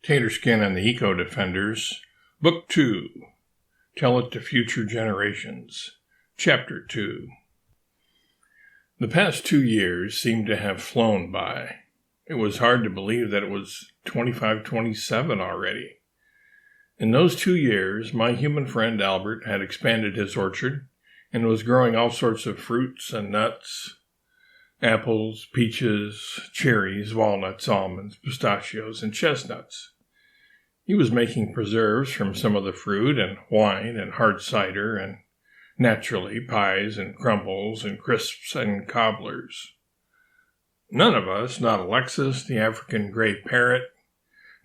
Taterskin and the Eco-Defenders, Book 2, Tell It to Future Generations, Chapter 2. The past 2 years seemed to have flown by. It was hard to believe that it was 25-27 already. In those 2 years, my human friend Albert had expanded his orchard and was growing all sorts of fruits and nuts, apples, peaches, cherries, walnuts, almonds, pistachios, and chestnuts. He was making preserves from some of the fruit and wine and hard cider and, naturally, pies and crumbles and crisps and cobblers. None of us, not Alexis, the African gray parrot,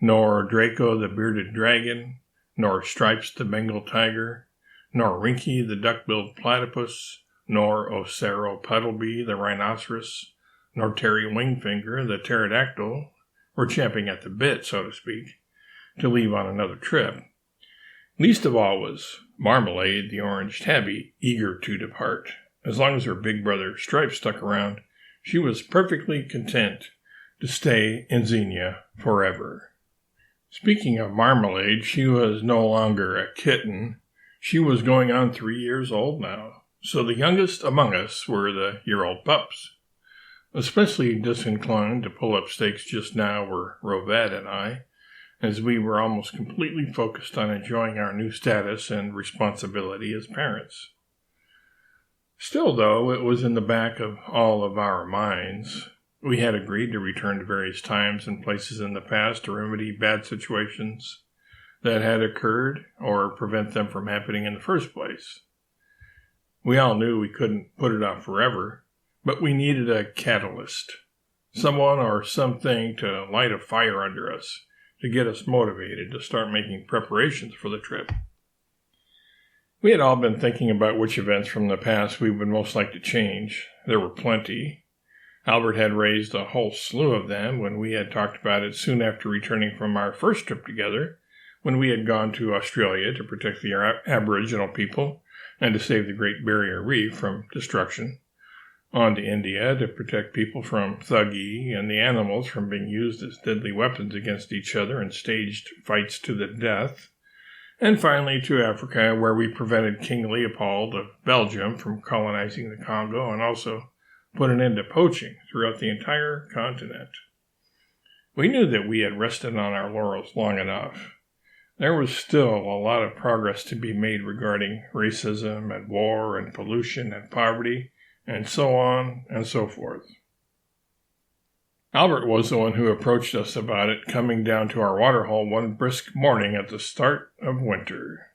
nor Draco, the bearded dragon, nor Stripes, the Bengal tiger, nor Rinky, the duck-billed platypus, nor Ocero Puddleby, the rhinoceros, nor Terry Wingfinger, the pterodactyl, were champing at the bit, so to speak, to leave on another trip. Least of all was Marmalade, the orange tabby, eager to depart. As long as her big brother Stripes stuck around, she was perfectly content to stay in Xenia forever. Speaking of Marmalade, she was no longer a kitten. She was going on 3 years old now, so the youngest among us were the year-old pups. Especially disinclined to pull up stakes just now were Rovette and I, as we were almost completely focused on enjoying our new status and responsibility as parents. Still, though, it was in the back of all of our minds. We had agreed to return to various times and places in the past to remedy bad situations that had occurred or prevent them from happening in the first place. We all knew we couldn't put it off forever, but we needed a catalyst, someone or something to light a fire under us, to get us motivated to start making preparations for the trip. We had all been thinking about which events from the past we would most like to change. There were plenty. Albert had raised a whole slew of them when we had talked about it soon after returning from our first trip together, when we had gone to Australia to protect the Aboriginal people and to save the Great Barrier Reef from destruction, on to India to protect people from Thuggee and the animals from being used as deadly weapons against each other in staged fights to the death, and finally to Africa, where we prevented King Leopold of Belgium from colonizing the Congo and also put an end to poaching throughout the entire continent. We knew that we had rested on our laurels long enough. There was still a lot of progress to be made regarding racism and war and pollution and poverty, and so on and so forth. Albert was the one who approached us about it, coming down to our waterhole one brisk morning at the start of winter.